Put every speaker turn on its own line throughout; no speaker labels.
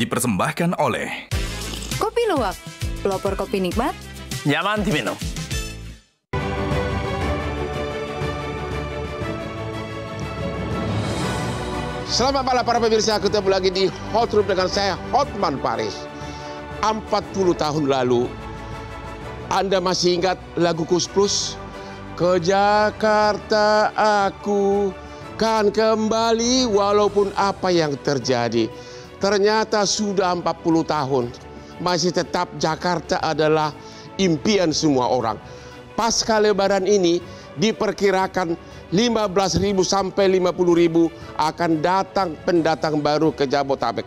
dipersembahkan oleh
Kopi Luwak, pelopor kopi nikmat,
nyaman diminum.
Selamat malam para pemirsa, ketemu lagi di Hot Room dengan saya, Hotman Paris. 40 tahun lalu, Anda masih ingat lagu Kus Plus? Ke Jakarta aku kan kembali walaupun apa yang terjadi. Ternyata sudah 40 tahun, masih tetap Jakarta adalah impian semua orang. Pasca Lebaran ini diperkirakan 15.000 sampai 50.000 akan datang pendatang baru ke Jabodetabek.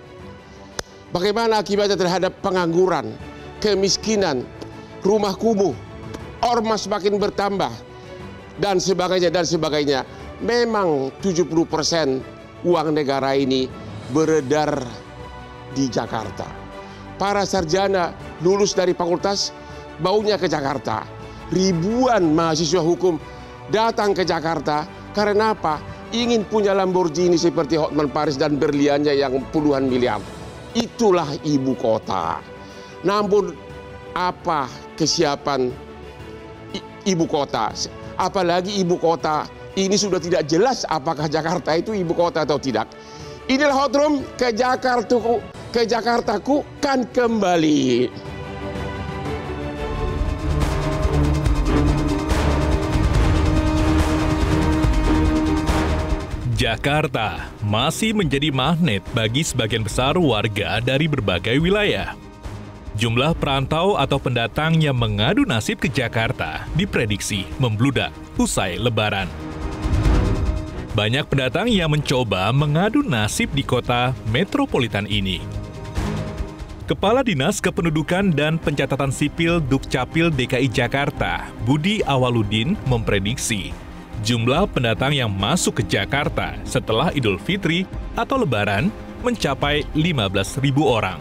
Bagaimana akibatnya terhadap pengangguran, kemiskinan, rumah kumuh, ormas makin bertambah, dan sebagainya, dan sebagainya. Memang 70% uang negara ini beredar di Jakarta. Para sarjana lulus dari fakultas baunya ke Jakarta. Ribuan mahasiswa hukum datang ke Jakarta karena apa? Ingin punya Lamborghini seperti Hotman Paris dan berliannya yang puluhan miliar. Itulah ibu kota. Namun apa kesiapan ibu kota? Apalagi ibu kota ini sudah tidak jelas apakah Jakarta itu ibu kota atau tidak. Inilah Hot Room, ke Jakartaku kan kembali.
Jakarta masih menjadi magnet bagi sebagian besar warga dari berbagai wilayah. Jumlah perantau atau pendatang yang mengadu nasib ke Jakarta diprediksi membludak usai Lebaran. Banyak pendatang yang mencoba mengadu nasib di kota metropolitan ini. Kepala Dinas Kependudukan dan Pencatatan Sipil Dukcapil DKI Jakarta, Budi Awaludin, memprediksi jumlah pendatang yang masuk ke Jakarta setelah Idul Fitri atau Lebaran mencapai 15.000 orang.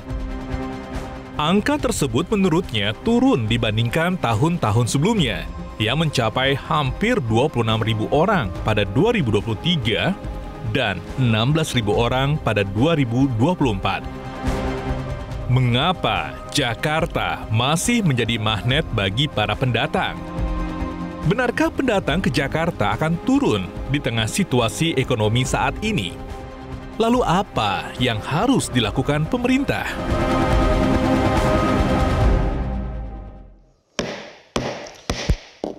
Angka tersebut menurutnya turun dibandingkan tahun-tahun sebelumnya, yang mencapai hampir 26.000 orang pada 2023 dan 16.000 orang pada 2024. Mengapa Jakarta masih menjadi magnet bagi para pendatang? Benarkah pendatang ke Jakarta akan turun di tengah situasi ekonomi saat ini? Lalu apa yang harus dilakukan pemerintah?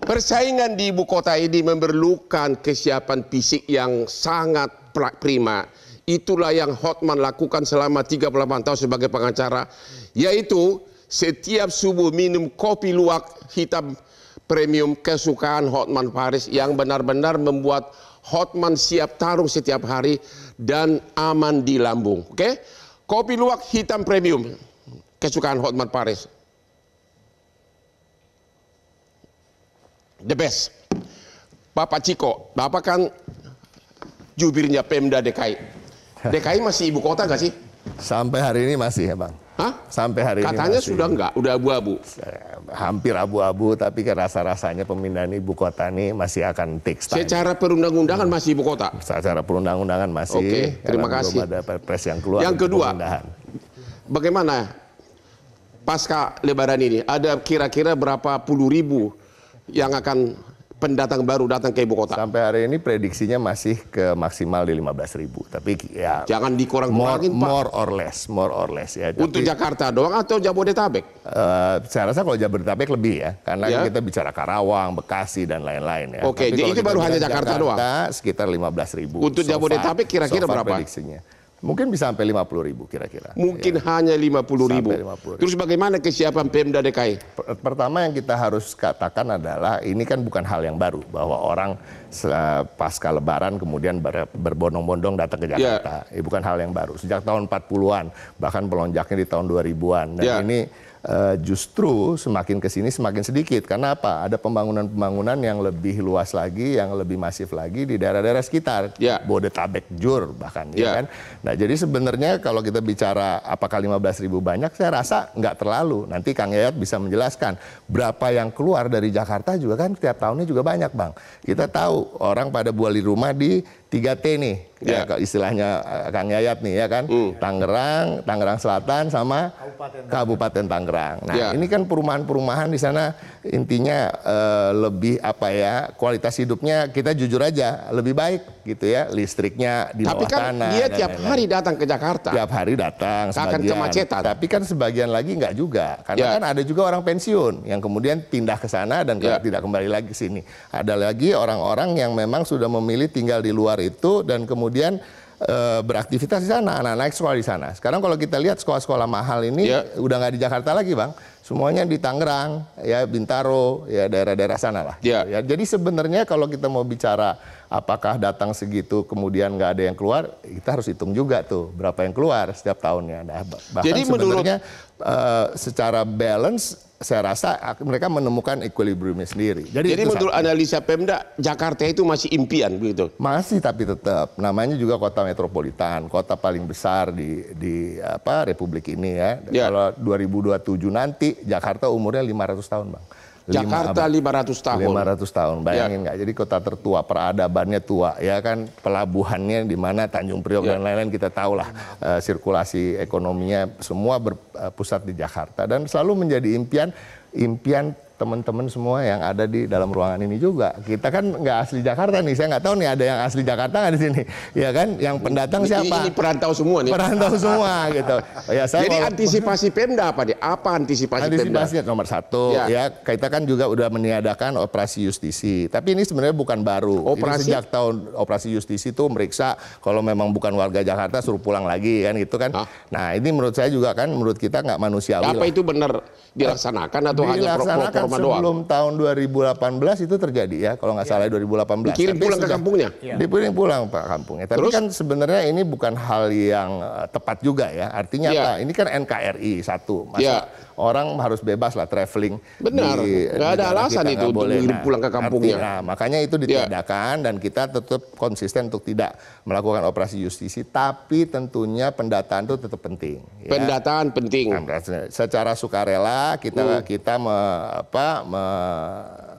Persaingan di ibu kota ini memerlukan kesiapan fisik yang sangat prima. Itulah yang Hotman lakukan selama 38 tahun sebagai pengacara, yaitu setiap subuh minum kopi luwak hitam premium kesukaan Hotman Paris yang benar-benar membuat Hotman siap tarung setiap hari dan aman di lambung. Oke? Kopi luwak hitam premium kesukaan Hotman Paris. The best. Bapak Ciko, Bapak kan jubirnya Pemda DKI. DKI masih ibu kota nggak sih?
Sampai hari ini masih ya Bang.
Hah?
Sampai hari ini
katanya
masih.
Sudah enggak, udah abu-abu.
Hampir abu-abu, tapi rasa-rasanya pemindahan ibu kota ini masih akan take time.
Secara perundang-undangan masih ibu kota?
Secara perundang-undangan masih.
Oke, terima kasih.
Belum ada perpres yang keluar.
Yang kedua, bagaimana pasca Lebaran ini? Ada kira-kira berapa puluh ribu yang akan pendatang baru datang ke ibu kota?
Sampai hari ini prediksinya masih ke maksimal di 15.000. Tapi ya
jangan dikurang-kurangin Pak.
More or less ya.
Untuk
tapi,
Jakarta doang atau Jabodetabek?
Saya rasa kalau Jabodetabek lebih ya, karena kita bicara Karawang, Bekasi dan lain-lain ya.
Oke, jadi itu baru hanya Jakarta doang.
Sekitar 15.000.
Untuk Jabodetabek kira-kira berapa?
Prediksinya. Mungkin bisa sampai 50.000 kira-kira.
Mungkin hanya 50.000. Terus bagaimana kesiapan Pemda DKI?
Pertama yang kita harus katakan adalah ini kan bukan hal yang baru bahwa orang pasca Lebaran kemudian berbondong-bondong datang ke Jakarta. Bukan hal yang baru. Sejak tahun 40-an bahkan pelonjaknya di tahun 2000-an. Dan ini justru semakin ke sini semakin sedikit. Karena apa? Ada pembangunan-pembangunan yang lebih luas lagi, yang lebih masif lagi di daerah-daerah sekitar. Bodetabek, Jur bahkan. Ya kan? Nah jadi sebenarnya kalau kita bicara apakah 15.000 banyak, saya rasa nggak terlalu. Nanti Kang Yayat bisa menjelaskan berapa yang keluar dari Jakarta juga kan tiap tahunnya juga banyak Bang. Kita tahu orang pada beli rumah di 3T nih. ya istilahnya Kang Yayat nih ya kan, Tangerang Selatan sama Kabupaten Tangerang. Nah ini kan perumahan-perumahan di sana intinya lebih apa ya, kualitas hidupnya kita jujur aja lebih baik gitu ya, listriknya di bawah tanah.
Tapi kan dia tiap hari datang ke Jakarta.
Tiap hari datang,
akan kemacetan.
Tapi kan sebagian lagi nggak juga, karena kan ada juga orang pensiun yang kemudian pindah ke sana dan tidak kembali lagi ke sini. Ada lagi orang-orang yang memang sudah memilih tinggal di luar itu dan kemudian beraktivitas di sana, anak-anak sekolah di sana. Sekarang kalau kita lihat sekolah-sekolah mahal ini udah nggak di Jakarta lagi, Bang. Semuanya di Tangerang, ya Bintaro, ya daerah-daerah sana lah. Ya, jadi sebenarnya kalau kita mau bicara apakah datang segitu kemudian nggak ada yang keluar, kita harus hitung juga tuh berapa yang keluar setiap tahunnya. Nah, bahkan jadi sebenarnya secara balance saya rasa mereka menemukan equilibriumnya sendiri. Jadi
menurut analisa Pemda, Jakarta itu masih impian begitu?
Masih, tapi tetap namanya juga kota metropolitan, kota paling besar di Republik ini ya. Kalau 2027 nanti Jakarta umurnya 500 tahun, Bang.
Jakarta 500 tahun.
500 tahun, bayangin nggak? Jadi kota tertua, peradabannya tua, ya kan, pelabuhannya di mana Tanjung Priok dan lain-lain kita tahu lah, sirkulasi ekonominya semua berpusat di Jakarta dan selalu menjadi impian teman-teman semua yang ada di dalam ruangan ini juga. Kita kan nggak asli Jakarta nih, saya nggak tahu nih ada yang asli Jakarta nggak di sini, ya kan? Yang pendatang siapa?
Ini perantau semua nih.
Perantau semua gitu. Ya,
jadi antisipasi Pemda apa nih? Apa antisipasi Pemda?
Antisipasinya nomor satu, ya kita kan juga udah meniadakan operasi justisi. Tapi ini sebenarnya bukan baru. Ini sejak tahun operasi justisi itu meriksa kalau memang bukan warga Jakarta suruh pulang lagi kan gitu kan. Nah ini menurut saya juga kan, menurut kita nggak manusiawi.
Apa itu benar dilaksanakan atau hanya pro
sebelum tahun 2018 itu terjadi ya, kalau nggak salah 2018.
Dikirim pulang ke kampungnya?
Dikirim pulang Pak kampungnya. Tapi kan sebenarnya ini bukan hal yang tepat juga ya. Artinya apa? Ini kan NKRI satu. Masa orang harus bebas lah traveling.
Benar, nggak ada alasan itu untuk dikirim pulang ke kampungnya.
Makanya itu ditiadakan dan kita tetap konsisten untuk tidak melakukan operasi justisi. Tapi tentunya pendataan itu tetap penting.
Pendataan penting.
Secara sukarela kita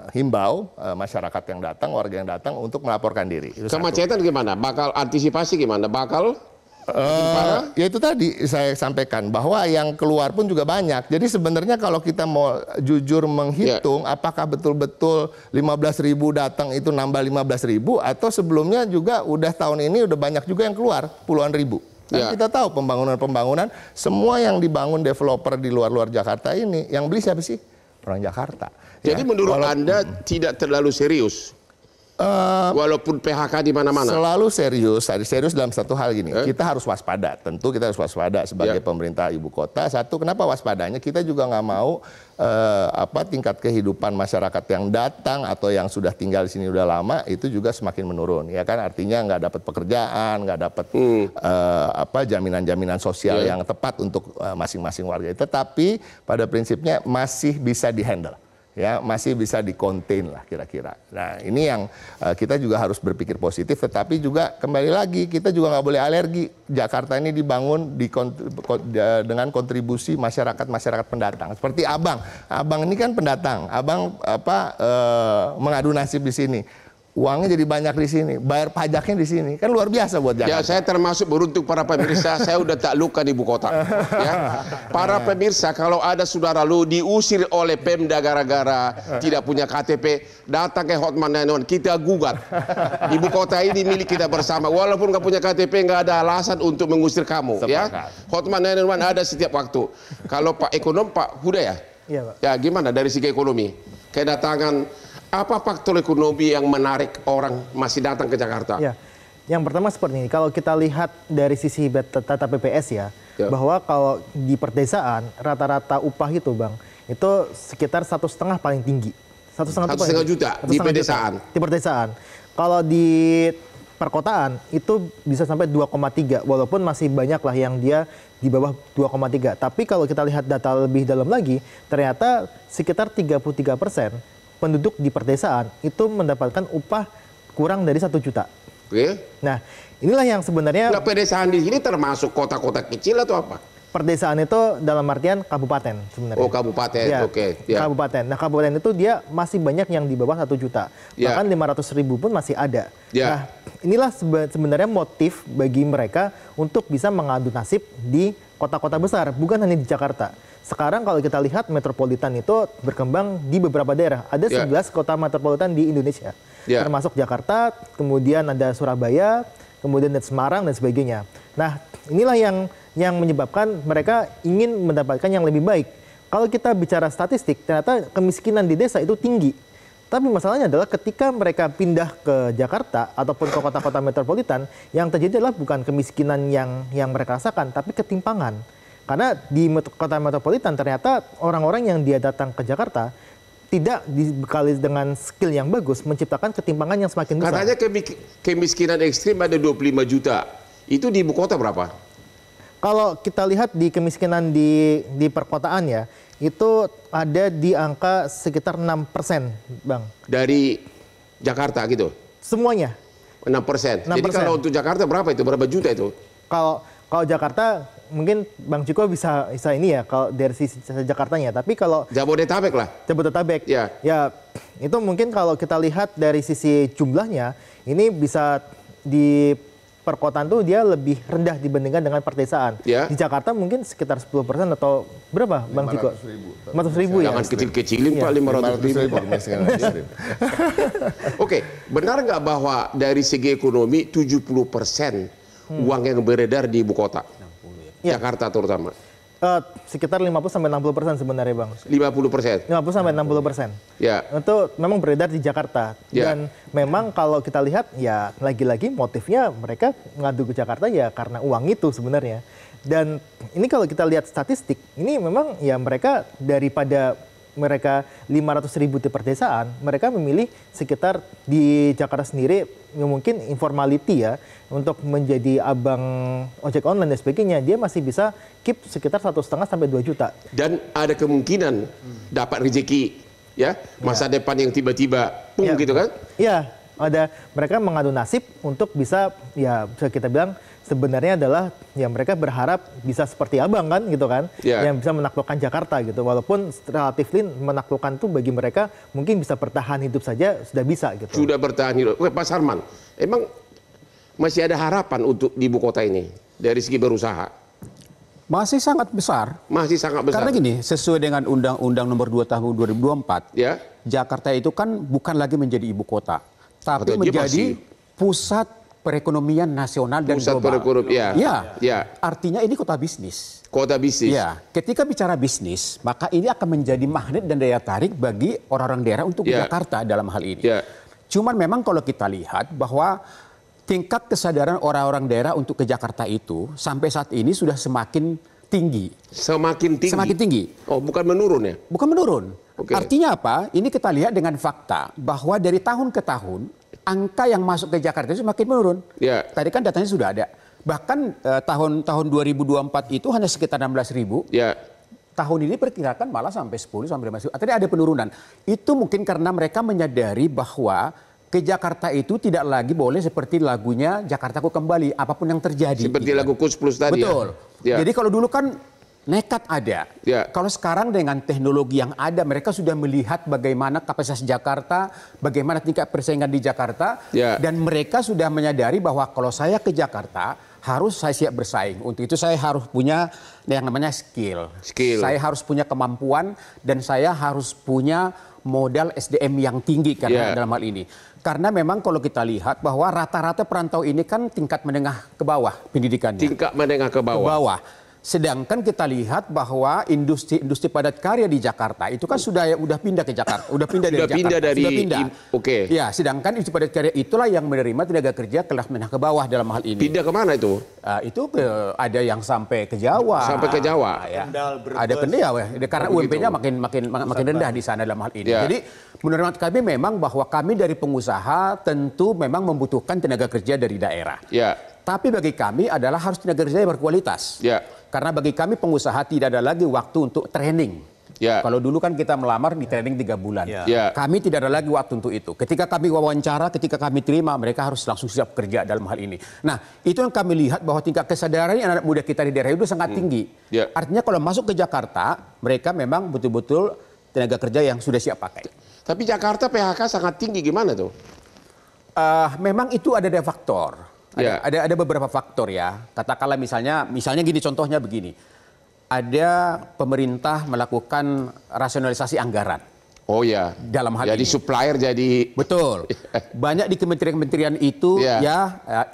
menghimbau masyarakat yang datang, warga yang datang untuk melaporkan diri.
Kemacetan gimana? Bakal antisipasi gimana?
Ya itu tadi saya sampaikan bahwa yang keluar pun juga banyak. Jadi sebenarnya kalau kita mau jujur menghitung apakah betul-betul 15.000 datang itu nambah 15.000 atau sebelumnya juga udah tahun ini udah banyak juga yang keluar puluhan ribu. Dan kita tahu pembangunan semua yang dibangun developer di luar Jakarta ini yang beli siapa sih? Orang Jakarta.
Jadi menurut Anda tidak terlalu serius? Walaupun PHK di mana-mana.
Selalu serius dalam satu hal gini. Kita harus waspada. Tentu kita harus waspada sebagai pemerintah ibu kota. Satu, kenapa waspadanya? Kita juga nggak mau tingkat kehidupan masyarakat yang datang atau yang sudah tinggal di sini udah lama itu juga semakin menurun. Ya kan, artinya nggak dapat pekerjaan, nggak dapat jaminan-jaminan sosial yang tepat untuk masing-masing warga. Tetapi pada prinsipnya masih bisa dihandle. Ya, masih bisa di-contain lah kira-kira. Nah, ini yang kita juga harus berpikir positif, tetapi juga kembali lagi kita juga nggak boleh alergi. Jakarta ini dibangun dengan kontribusi masyarakat pendatang. Seperti Abang ini kan pendatang. Abang mengadu nasib di sini. Uangnya jadi banyak di sini, bayar pajaknya di sini, kan luar biasa buat Jakarta.
Ya, saya termasuk beruntung para pemirsa, saya udah tak luka di ibu kota. Ya. Para pemirsa, kalau ada saudara lu diusir oleh Pemda gara-gara tidak punya KTP, datang ke Hotman 911, kita gugat. Ibu kota ini milik kita bersama, walaupun nggak punya KTP, nggak ada alasan untuk mengusir kamu. Ya. Hotman 911 ada setiap waktu. Kalau Pak Ekonom, Pak Huda ya?
Iya, Pak.
Ya, gimana dari segi ekonomi? Kedatangan. Apa faktor ekonomi yang menarik orang masih datang ke Jakarta?
Ya, yang pertama seperti ini. Kalau kita lihat dari sisi data BPS bahwa kalau di perdesaan rata-rata upah itu, Bang, itu sekitar 1,5 paling tinggi. 1,5
juta di pedesaan.
Di perdesaan. Kalau di perkotaan itu bisa sampai 2,3, walaupun masih banyak lah yang dia di bawah 2,3. Tapi kalau kita lihat data lebih dalam lagi, ternyata sekitar 33% penduduk di perdesaan itu mendapatkan upah kurang dari 1 juta.
Oke.
Nah, inilah yang sebenarnya.
Nah, pedesaan di sini termasuk kota-kota kecil atau apa?
Perdesaan itu dalam artian kabupaten sebenarnya.
Oh, kabupaten,
Ya,
oke. Ya.
Kabupaten. Nah, kabupaten itu dia masih banyak yang di bawah 1 juta.
Ya.
Bahkan 500.000 pun masih ada.
Ya.
Nah, inilah sebenarnya motif bagi mereka untuk bisa mengadu nasib di kota-kota besar, bukan hanya di Jakarta. Sekarang kalau kita lihat metropolitan itu berkembang di beberapa daerah. Ada
Ya.
11 kota metropolitan di Indonesia.
Ya.
Termasuk Jakarta, kemudian ada Surabaya, kemudian ada Semarang dan sebagainya. Nah, inilah yang menyebabkan mereka ingin mendapatkan yang lebih baik. Kalau kita bicara statistik, ternyata kemiskinan di desa itu tinggi. Tapi masalahnya adalah ketika mereka pindah ke Jakarta ataupun ke kota-kota metropolitan, yang terjadi adalah bukan kemiskinan yang mereka rasakan, tapi ketimpangan. Karena di kota metropolitan ternyata orang-orang yang dia datang ke Jakarta tidak dibekali dengan skill yang bagus, menciptakan ketimpangan yang semakin besar.
Katanya kemiskinan ekstrim ada 25 juta. Itu di ibu kota berapa?
Kalau kita lihat di kemiskinan di perkotaan ya, itu ada di angka sekitar 6%, Bang.
Dari Jakarta gitu?
Semuanya.
6%. Jadi
6%.
kalau untuk Jakarta berapa itu? Berapa juta itu?
Kalau Jakarta mungkin Bang Ciko bisa ini ya kalau dari sisi Jakartanya, tapi kalau
Jabodetabek lah.
Jabodetabek
Ya.
ya itu mungkin kalau kita lihat dari sisi jumlahnya ini bisa di perkotaan tuh dia lebih rendah dibandingkan dengan perdesaan.
Ya.
Di Jakarta mungkin sekitar 10% atau berapa Bang Ciko? 500.000 ya.
Jangan kecil-kecilin Pak, 500.000. Oke, benar nggak bahwa dari segi ekonomi 70% uang yang beredar di ibu kota?
Ya.
Jakarta terutama.
Sekitar 50-60% sebenarnya Bang.
50%.
50-60%.
Ya.
Itu memang beredar di Jakarta.
Ya.
Dan memang kalau kita lihat ya lagi-lagi motifnya mereka ngadu ke Jakarta ya karena uang itu sebenarnya. Dan ini kalau kita lihat statistik, ini memang ya mereka daripada mereka 500.000 di perdesaan, mereka memilih sekitar di Jakarta sendiri ya mungkin informality ya untuk menjadi abang ojek online dan sebagainya, dia masih bisa keep sekitar 1,5 sampai 2 juta.
Dan ada kemungkinan dapat rezeki ya, masa depan yang tiba-tiba pung gitu kan?
Iya, ada mereka mengadu nasib untuk bisa ya bisa kita bilang sebenarnya adalah ya mereka berharap bisa seperti abang kan gitu kan,
Ya.
yang bisa menaklukkan Jakarta gitu, walaupun relatifly menaklukkan tuh bagi mereka mungkin bisa bertahan hidup saja sudah bisa gitu.
Sudah bertahan hidup. Oke, Pak Sarman, emang masih ada harapan untuk di ibu kota ini dari segi berusaha?
Masih sangat besar.
Masih sangat besar.
Karena gini, sesuai dengan Undang-Undang Nomor 2 Tahun 2024,
Ya.
Jakarta itu kan bukan lagi menjadi ibu kota, tapi
Atau dia
menjadi
masih-
pusat perekonomian nasional dan
Pusat
global.
perekonomian, ya. Ya.
Artinya ini kota bisnis.
Kota bisnis.
Ya, ketika bicara bisnis, maka ini akan menjadi magnet dan daya tarik bagi orang-orang daerah untuk ke
Ya.
Jakarta dalam hal ini.
Ya.
Cuman memang kalau kita lihat bahwa tingkat kesadaran orang-orang daerah untuk ke Jakarta itu sampai saat ini sudah semakin tinggi.
Semakin tinggi.
Semakin tinggi.
Oh, bukan menurun ya?
Bukan menurun.
Oke.
Artinya apa? Ini kita lihat dengan fakta bahwa dari tahun ke tahun angka yang masuk ke Jakarta itu semakin menurun.
Ya.
Tadi kan datanya sudah ada. Bahkan tahun 2024 itu hanya sekitar 16.000.
Ya.
Tahun ini perkirakan malah sampai 10 sampai 15. Artinya ada penurunan. Itu mungkin karena mereka menyadari bahwa ke Jakarta itu tidak lagi boleh seperti lagunya Jakartaku Kembali, apapun yang terjadi.
Seperti
gitu.
lagu Kus Plus tadi.
Betul.
Ya.
Jadi kalau dulu kan nekat ada.
Ya.
Kalau sekarang dengan teknologi yang ada, mereka sudah melihat bagaimana kapasitas Jakarta, bagaimana tingkat persaingan di Jakarta,
Ya.
dan mereka sudah menyadari bahwa kalau saya ke Jakarta harus saya siap bersaing. Untuk itu saya harus punya yang namanya skill.
Skill.
Saya harus punya kemampuan dan saya harus punya modal SDM yang tinggi karena
Ya.
dalam hal ini. Karena memang kalau kita lihat bahwa rata-rata perantau ini kan tingkat menengah ke bawah pendidikannya.
Tingkat menengah ke
Ke
bawah.
bawah. Sedangkan kita lihat bahwa industri padat karya di Jakarta itu kan sudah pindah ke Jakarta, udah pindah dari
Sudah
Jakarta,
pindah dari-
sudah pindah.
Oke.
Ya, sedangkan industri padat karya itulah yang menerima tenaga kerja kelas menengah ke bawah dalam hal ini.
Pindah kemana itu?
Itu ada yang sampai ke Jawa.
Sampai ke Jawa.
Ya. Ada Kendal ya, karena UMP-nya makin rendah di sana dalam hal ini.
Ya.
Jadi menurut kami memang bahwa kami dari pengusaha tentu memang membutuhkan tenaga kerja dari daerah.
Ya.
Tapi bagi kami adalah harus tenaga kerja yang berkualitas.
Ya.
Karena bagi kami pengusaha tidak ada lagi waktu untuk training.
Ya.
Kalau dulu kan kita melamar di training 3 bulan.
Ya.
Kami tidak ada lagi waktu untuk itu. Ketika kami wawancara, ketika kami terima, mereka harus langsung siap kerja dalam hal ini. Nah, itu yang kami lihat bahwa tingkat kesadaran anak muda kita di daerah itu sangat tinggi.
Ya.
Artinya kalau masuk ke Jakarta, mereka memang betul-betul tenaga kerja yang sudah siap pakai.
Tapi Jakarta PHK sangat tinggi, gimana tuh?
Memang itu ada faktor.
Ya.
Ada beberapa faktor ya. Katakanlah misalnya gini, contohnya begini. Ada pemerintah melakukan rasionalisasi anggaran.
Oh ya.
Dalam hal
jadi
ini.
supplier jadi.
Betul. Banyak di kementerian-kementerian itu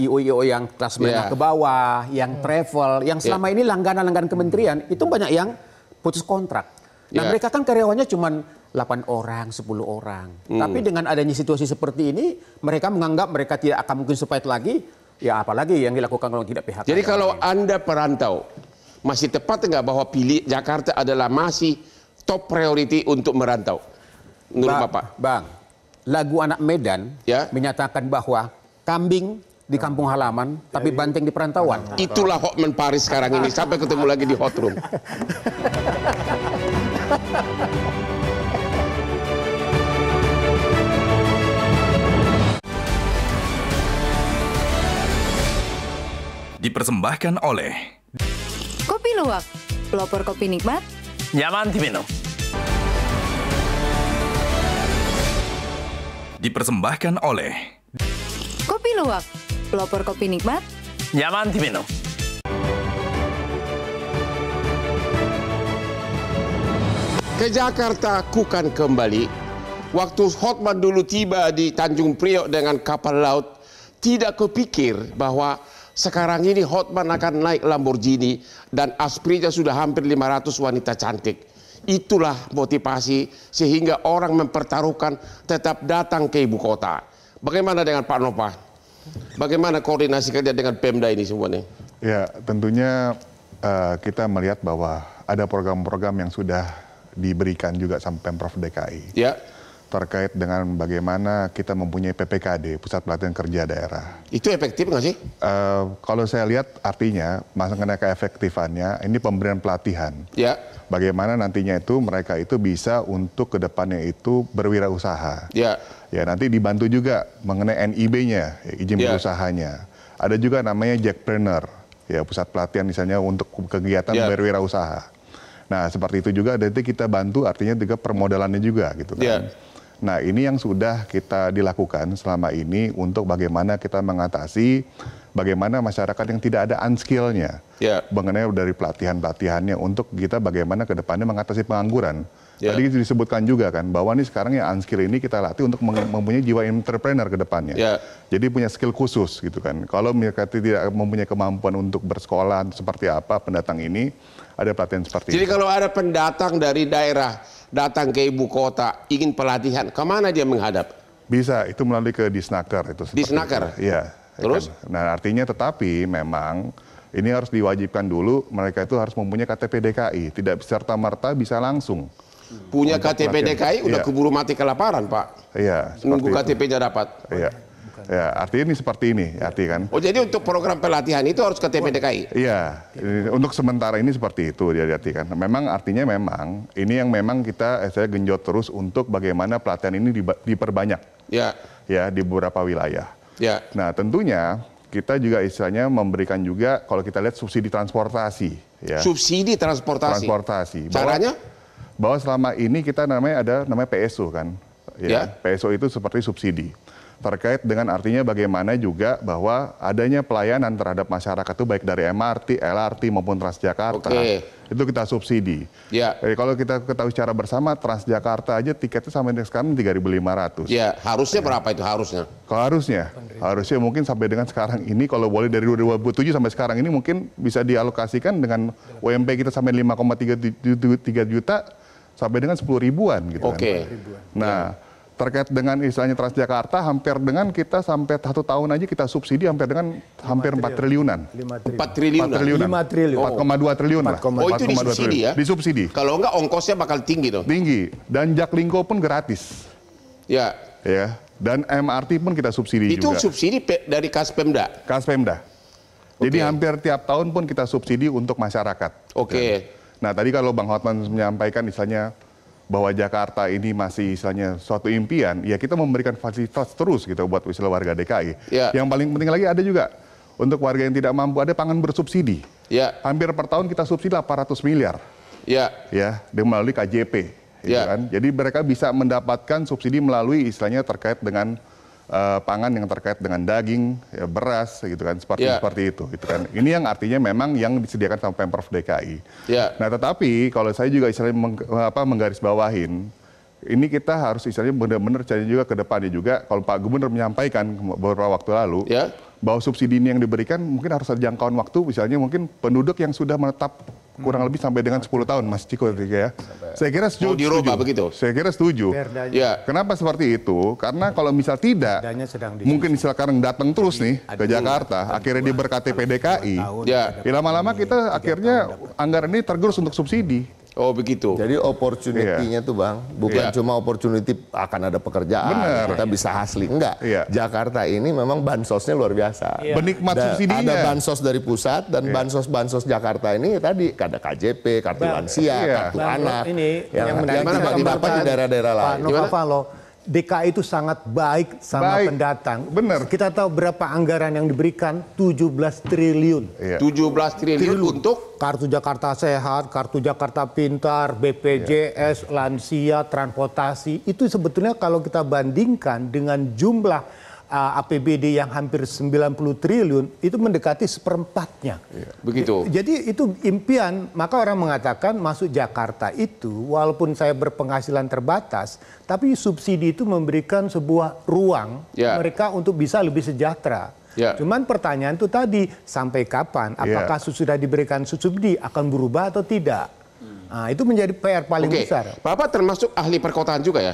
IO-IO yang kelas menengah ke bawah, yang travel, yang selama ini langganan-langganan kementerian itu banyak yang putus kontrak. Nah mereka kan karyawannya cuma 8 orang, 10 orang. Tapi dengan adanya situasi seperti ini, mereka menganggap mereka tidak akan mungkin survive lagi. Ya apalagi yang dilakukan kalau tidak PHK.
Jadi kalau Anda perantau, masih tepat nggak bahwa pilih Jakarta adalah masih top priority untuk merantau? Menurut Bapak?
Bang, lagu anak Medan menyatakan bahwa kambing di kampung halaman, tapi banteng di perantauan.
Itulah Hotman Paris sekarang ini. Sampai ketemu lagi di Hot Room.
Dipersembahkan oleh
Kopi Luwak, pelopor kopi nikmat,
nyaman diminum. Dipersembahkan oleh
Kopi Luwak, pelopor kopi nikmat,
nyaman diminum.
Ke Jakarta kukan kembali. Waktu Hotman dulu tiba di Tanjung Priok dengan kapal laut, tidak kepikir bahwa sekarang ini Hotman akan naik Lamborghini dan Asprinya sudah hampir 500 wanita cantik. Itulah motivasi sehingga orang mempertaruhkan tetap datang ke ibu kota. Bagaimana dengan Pak Nova? Bagaimana koordinasi kerja dengan Pemda ini semuanya?
Ya, tentunya kita melihat bahwa ada program-program yang sudah diberikan juga sama Pemprov DKI.
Ya.
Terkait dengan bagaimana kita mempunyai PPKD, Pusat Pelatihan Kerja Daerah.
Itu efektif nggak sih?
Kalau saya lihat artinya, mengenai keefektifannya, ini pemberian pelatihan.
Ya.
Bagaimana nantinya itu mereka itu bisa untuk kedepannya itu berwirausaha.
Ya.
Ya, nanti dibantu juga mengenai NIB-nya, izin berusahanya. Ada juga namanya Jackpreneur, ya pusat pelatihan misalnya untuk kegiatan berwirausaha. Nah, seperti itu juga nanti kita bantu artinya juga permodalannya juga gitu kan. Nah, ini yang sudah kita dilakukan selama ini untuk bagaimana kita mengatasi bagaimana masyarakat yang tidak ada unskill-nya. Mengenai dari pelatihan-pelatihannya untuk kita bagaimana ke depannya mengatasi pengangguran. Tadi disebutkan juga kan bahwa ini sekarang yang unskill ini kita latih untuk mempunyai jiwa entrepreneur ke depannya. Jadi punya skill khusus gitu kan. Kalau mereka tidak mempunyai kemampuan untuk bersekolah seperti apa pendatang ini, ada pelatihan seperti itu.
Jadi kalau ada pendatang dari daerah datang ke ibu kota ingin pelatihan, kemana dia menghadap?
Bisa, itu melalui ke Disnaker itu.
Disnaker?
Iya.
Terus?
Kan? Nah, artinya tetapi memang ini harus diwajibkan dulu mereka itu harus mempunyai KTP DKI, tidak serta-merta bisa langsung.
Punya KTP DKI udah keburu mati kelaparan, Pak.
Iya.
Nunggu KTP-nya dapat.
Iya. Ya, artinya ini seperti ini, arti kan.
Oh, jadi untuk program pelatihan itu harus KTP DKI?
Iya, untuk sementara ini seperti itu dia artikan. Memang artinya memang ini yang memang kita saya genjot terus untuk bagaimana pelatihan ini diperbanyak. Ya, di beberapa wilayah. Nah, tentunya kita juga istilahnya memberikan juga kalau kita lihat subsidi transportasi. Ya.
Subsidi transportasi. Caranya?
Bahwa selama ini kita namanya PSO kan. PSO itu seperti subsidi. Terkait dengan artinya bagaimana juga bahwa adanya pelayanan terhadap masyarakat itu baik dari MRT, LRT maupun Transjakarta. Itu kita subsidi. Jadi kalau kita ketahui secara bersama Transjakarta aja tiketnya sampai sekarang 3.500.
Harusnya berapa itu harusnya?
Kalau harusnya mungkin sampai dengan sekarang ini kalau boleh dari 2007 sampai sekarang ini mungkin bisa dialokasikan dengan UMP kita sampai 5,3 juta sampai dengan 10 ribuan gitu kan. Nah, terkait dengan istilahnya Transjakarta hampir dengan kita sampai 1 tahun aja kita subsidi hampir dengan hampir 4 triliunan.
4 triliunan?
5 triliun. 4,2 triliun lah.
Oh, itu disubsidi ya?
Disubsidi.
Kalau enggak ongkosnya bakal tinggi dong?
Tinggi. Dan Jaklingko pun gratis. Ya. Dan MRT pun kita subsidi juga.
Itu subsidi dari Kaspemda?
Kaspemda. Jadi hampir tiap tahun pun kita subsidi untuk masyarakat. Nah tadi kalau Bang Hotman menyampaikan misalnya bahwa Jakarta ini masih misalnya suatu impian, ya kita memberikan fasilitas terus gitu buat misalnya warga DKI. Yang paling penting lagi ada juga untuk warga yang tidak mampu ada pangan bersubsidi. Hampir per tahun kita subsidi 800 miliar. Ya, melalui KJP. Gitu kan? Jadi mereka bisa mendapatkan subsidi melalui istilahnya terkait dengan pangan yang terkait dengan daging, ya, beras, gitu kan, seperti itu, gitu kan. Ini yang artinya memang yang disediakan sama Pemprov DKI. Nah, tetapi kalau saya juga istilahnya menggarisbawahin, ini kita harus istilahnya benar-benar cari juga ke depannya juga. Kalau Pak Gubernur menyampaikan beberapa waktu lalu bahwa subsidi ini yang diberikan mungkin harus ada jangkauan waktu, misalnya mungkin penduduk yang sudah menetap kurang lebih sampai dengan 10 tahun, Mas Ciko, ya. Saya kira setuju. Begitu. Saya kira setuju. Kenapa seperti itu? Karena kalau misal tidak, mungkin misal sekarang datang terus nih ke Jakarta, akhirnya dia ber-KTP DKI, lama-lama kita akhirnya anggaran ini tergerus untuk subsidi.
Oh begitu. Jadi opportunity-nya tuh Bang, bukan cuma opportunity akan ada pekerjaan, kita bisa hasli. Enggak, Jakarta ini memang bansosnya luar biasa.
Menikmat subsidinya.
Ada bansos dari pusat dan bansos-bansos Jakarta ini tadi ada KJP, kartu lansia, kartu anak.
Ini
yang didapat di daerah-daerah lain.
DKI itu sangat baik sama pendatang.
Benar.
Kita tahu berapa anggaran yang diberikan, 17 triliun.
17 triliun untuk
kartu Jakarta Sehat, kartu Jakarta Pintar, BPJS, lansia, transportasi. Itu sebetulnya kalau kita bandingkan dengan jumlah APBD yang hampir 90 triliun, itu mendekati seperempatnya.
Begitu.
Jadi itu impian, maka orang mengatakan masuk Jakarta itu, walaupun saya berpenghasilan terbatas, tapi subsidi itu memberikan sebuah ruang mereka untuk bisa lebih sejahtera. Cuman pertanyaan itu tadi, sampai kapan? Apakah sudah diberikan subsidi akan berubah atau tidak? Nah, itu menjadi PR paling besar.
Bapak termasuk ahli perkotaan juga ya?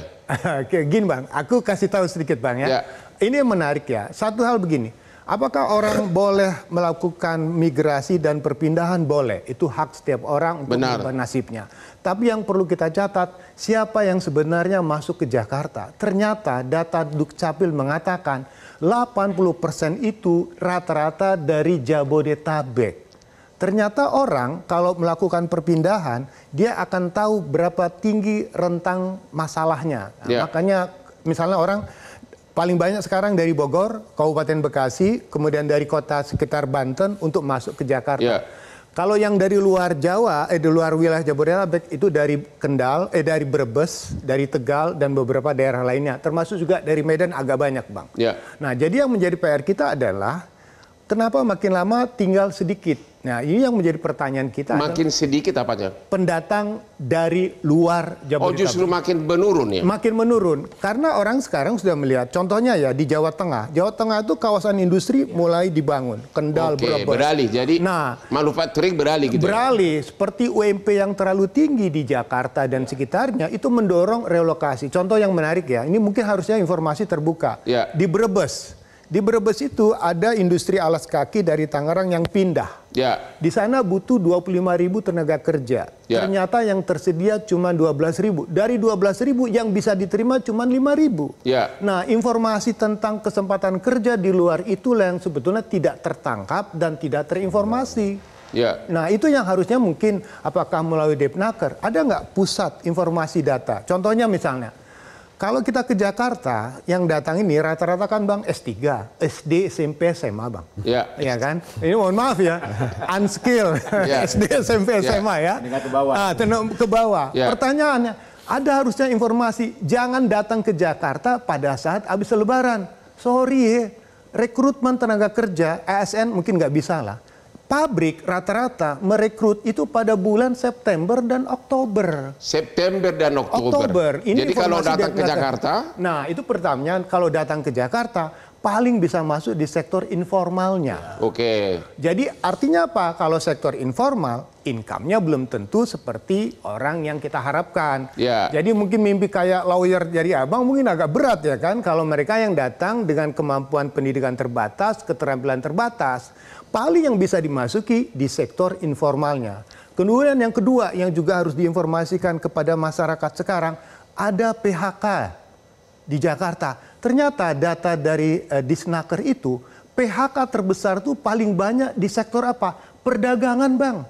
Gini Bang, aku kasih tahu sedikit Bang ya. Ini yang menarik ya. Satu hal begini, apakah orang boleh melakukan migrasi dan perpindahan? Boleh. Itu hak setiap orang untuk mengubah nasibnya. Tapi yang perlu kita catat, siapa yang sebenarnya masuk ke Jakarta? Ternyata data Dukcapil mengatakan 80% itu rata-rata dari Jabodetabek. Ternyata orang kalau melakukan perpindahan, dia akan tahu berapa tinggi rentang masalahnya. Nah, makanya misalnya orang paling banyak sekarang dari Bogor, Kabupaten Bekasi, kemudian dari kota sekitar Banten untuk masuk ke Jakarta. Kalau yang dari luar Jawa, di luar wilayah Jabodetabek itu dari Kendal, dari Brebes, dari Tegal dan beberapa daerah lainnya, termasuk juga dari Medan agak banyak, Bang. Nah, jadi yang menjadi PR kita adalah kenapa makin lama tinggal sedikit. Nah, ini yang menjadi pertanyaan kita.
Makin sedikit apanya?
Pendatang dari luar Jabodetabek.
Oh, justru makin menurun ya?
Makin menurun. Karena orang sekarang sudah melihat, contohnya ya di Jawa Tengah. Jawa Tengah itu kawasan industri mulai dibangun. Kendal, Brebes.
Beralih. Jadi manufacturing beralih gitu.
Beralih. Seperti UMP yang terlalu tinggi di Jakarta dan sekitarnya, itu mendorong relokasi. Contoh yang menarik ya, ini mungkin harusnya informasi terbuka. Di Brebes. Di Brebes itu ada industri alas kaki dari Tangerang yang pindah. Di sana butuh 25.000 tenaga kerja. Ternyata yang tersedia cuma 12.000. Dari 12.000 yang bisa diterima cuma 5.000. Nah, informasi tentang kesempatan kerja di luar itulah yang sebetulnya tidak tertangkap dan tidak terinformasi. Nah, itu yang harusnya mungkin apakah melalui Depnaker, ada nggak pusat informasi data? Contohnya misalnya, kalau kita ke Jakarta, yang datang ini rata-rata kan Bang S3, SD, SMP, SMA Bang. Iya kan? Ini mohon maaf ya, unskilled, SD, SMP, SMA ya.
Ke bawah.
Ke bawah. Pertanyaannya, ada harusnya informasi, jangan datang ke Jakarta pada saat habis Lebaran. Sorry rekrutmen tenaga kerja, ASN mungkin nggak bisa lah. Pabrik rata-rata merekrut itu pada bulan September dan Oktober.
September dan Oktober.
Ini
jadi kalau datang ke Jakarta?
Nah, itu pertanyaan, kalau datang ke Jakarta, paling bisa masuk di sektor informalnya. Jadi artinya apa? Kalau sektor informal, income-nya belum tentu seperti orang yang kita harapkan. Jadi mungkin mimpi kayak lawyer dari Abang mungkin agak berat ya kan? Kalau mereka yang datang dengan kemampuan pendidikan terbatas, keterampilan terbatas, paling yang bisa dimasuki di sektor informalnya. Kemudian yang kedua yang juga harus diinformasikan kepada masyarakat sekarang, ada PHK di Jakarta. Ternyata data dari Disnaker itu, PHK terbesar itu paling banyak di sektor apa? Perdagangan Bang.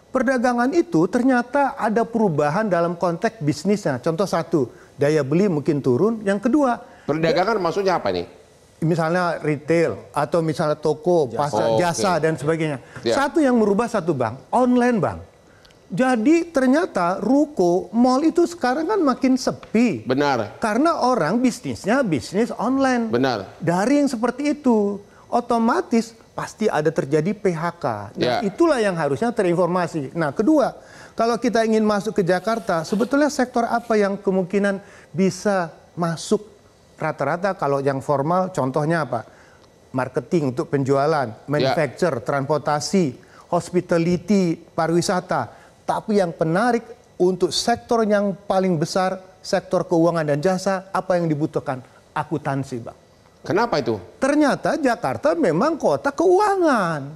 perdagangan itu ternyata ada perubahan dalam konteks bisnisnya. Contoh satu, daya beli mungkin turun. Yang kedua,
perdagangan maksudnya apa nih?
Misalnya retail atau misalnya toko, pasar, jasa dan sebagainya. Satu yang merubah satu bang, online bang. Jadi ternyata ruko, mall itu sekarang kan makin sepi.
Benar.
Karena orang bisnisnya bisnis online.
Benar.
Daring seperti itu, otomatis pasti ada terjadi PHK. Nah, itulah yang harusnya terinformasi. Nah, kedua, kalau kita ingin masuk ke Jakarta, sebetulnya sektor apa yang kemungkinan bisa masuk rata-rata kalau yang formal, contohnya apa? Marketing untuk penjualan, manufacture, transportasi, hospitality, pariwisata. Tapi yang menarik untuk sektor yang paling besar, sektor keuangan dan jasa, apa yang dibutuhkan? Akuntansi, Bang.
Kenapa itu?
Ternyata Jakarta memang kota keuangan.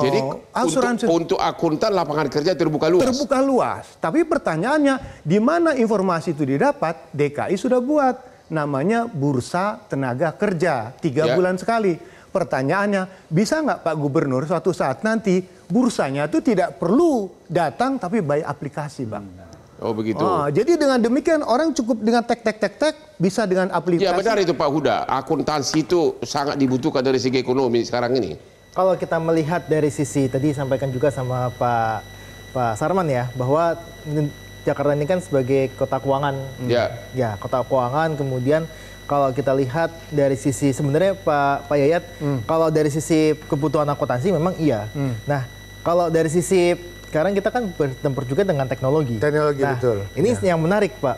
Jadi
asuransi
untuk akuntan lapangan kerja terbuka luas.
Terbuka luas. Tapi pertanyaannya, di mana informasi itu didapat? DKI sudah buat. Namanya Bursa Tenaga Kerja, 3 bulan sekali. Pertanyaannya, bisa nggak Pak Gubernur suatu saat nanti bursanya itu tidak perlu datang tapi by aplikasi, Bang.
Oh begitu.
Jadi dengan demikian orang cukup dengan tek bisa dengan aplikasi.
Ya benar itu Pak Huda. Akuntansi itu sangat dibutuhkan dari segi ekonomi sekarang ini.
Kalau kita melihat dari sisi tadi sampaikan juga sama Pak Sarman ya, bahwa Jakarta ini kan sebagai kota keuangan, ya kota keuangan. Kemudian kalau kita lihat dari sisi sebenarnya Pak Yayat, kalau dari sisi kebutuhan akuntansi memang iya. Nah kalau dari sisi sekarang kita kan bertempur juga dengan teknologi.
Teknologi betul.
Ini yang menarik Pak.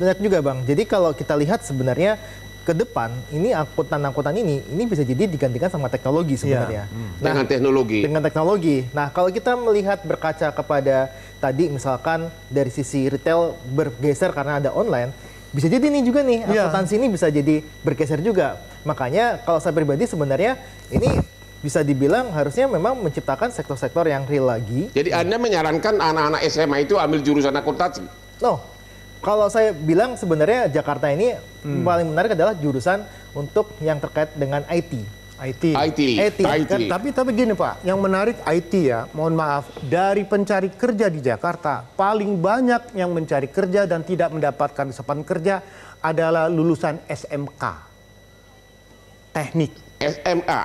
Menarik juga Bang. Jadi kalau kita lihat sebenarnya ke depan ini angkutan ini bisa jadi digantikan sama teknologi sebenarnya.
Dengan teknologi.
Dengan teknologi. Nah, kalau kita melihat berkaca kepada tadi misalkan dari sisi retail bergeser karena ada online, bisa jadi nih juga nih akuntansi ini bisa jadi bergeser juga. Makanya kalau saya pribadi sebenarnya ini bisa dibilang harusnya memang menciptakan sektor-sektor yang real lagi.
Jadi Anda menyarankan anak-anak SMA itu ambil jurusan akuntansi?
No. Kalau saya bilang sebenarnya Jakarta ini paling menarik adalah jurusan untuk yang terkait dengan IT.
Tapi gini Pak, yang menarik IT ya, mohon maaf, dari pencari kerja di Jakarta, paling banyak yang mencari kerja dan tidak mendapatkan kesempatan kerja adalah lulusan SMK. Teknik.